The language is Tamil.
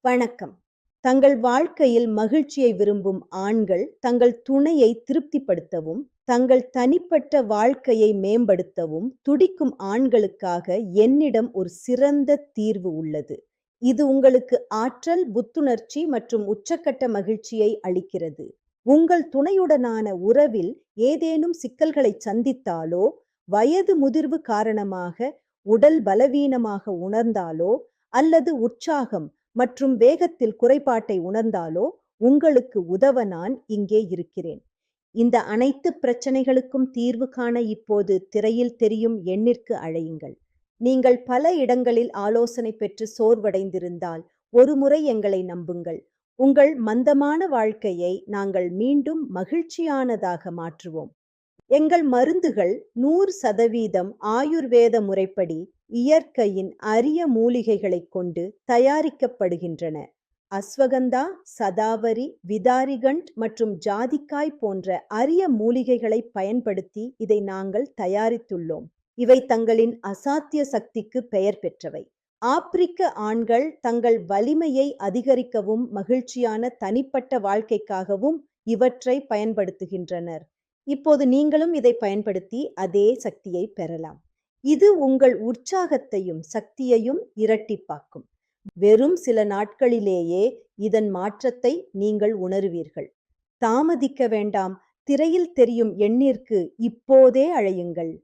வணக்கம். தங்கள் வாழ்க்கையில் மகிழ்ச்சியை விரும்பும் ஆண்கள், தங்கள் துணையை திருப்திப்படுத்தவும், தங்கள் தனிப்பட்ட வாழ்க்கையை மேம்படுத்தவும் துடிக்கும் ஆண்களுக்காக என்னிடம் ஒரு சிறந்த தீர்வு உள்ளது. இது உங்களுக்கு ஆற்றல், புத்துணர்ச்சி மற்றும் உச்சக்கட்ட மகிழ்ச்சியை அளிக்கிறது. உங்கள் துணையுடனான உறவில் ஏதேனும் சிக்கல்களை சந்தித்தாலோ, வயது முதிர்வு காரணமாக உடல் பலவீனமாக உணர்ந்தாலோ, அல்லது உற்சாகம் மற்றும் வேகத்தில் குறைபாட்டை உணர்ந்தாலோ உங்களுக்கு உதவ நான் இங்கே இருக்கிறேன். இந்த அனைத்து பிரச்சனைகளுக்கும் தீர்வு காண இப்போது திரையில் தெரியும் எண்ணிற்கு அழையுங்கள். நீங்கள் பல இடங்களில் ஆலோசனை பெற்று சோர்வடைந்திருந்தால் ஒருமுறை எங்களை நம்புங்கள். உங்கள் மந்தமான வாழ்க்கையை நாங்கள் மீண்டும் மகிழ்ச்சியானதாக மாற்றுவோம். எங்கள் மருந்துகள் 100% ஆயுர்வேத முறைப்படி இயற்கையின் அரிய மூலிகைகளைக் கொண்டு தயாரிக்கப்படுகின்றன. அஸ்வகந்தா, சதாவரி, விதாரிகண்ட் மற்றும் ஜாதிக்காய் போன்ற அரிய மூலிகைகளை பயன்படுத்தி இதை நாங்கள் தயாரித்துள்ளோம். இவை தங்களின் அசாத்திய சக்திக்கு பெயர் பெற்றவை. ஆப்பிரிக்க ஆண்கள் தங்கள் வலிமையை அதிகரிக்கவும் மகிழ்ச்சியான தனிப்பட்ட வாழ்க்கைக்காகவும் இவற்றை பயன்படுத்துகின்றனர். இப்போது நீங்களும் இதை பயன்படுத்தி அதே சக்தியை பெறலாம். இது உங்கள் உற்சாகத்தையும் சக்தியையும் இரட்டிப்பாக்கும். வெறும் சில நாட்களிலேயே இதன் மாற்றத்தை நீங்கள் உணருவீர்கள். தாமதிக்க வேண்டாம். திரையில் தெரியும் எண்ணிற்கு இப்போதே அழையுங்கள்.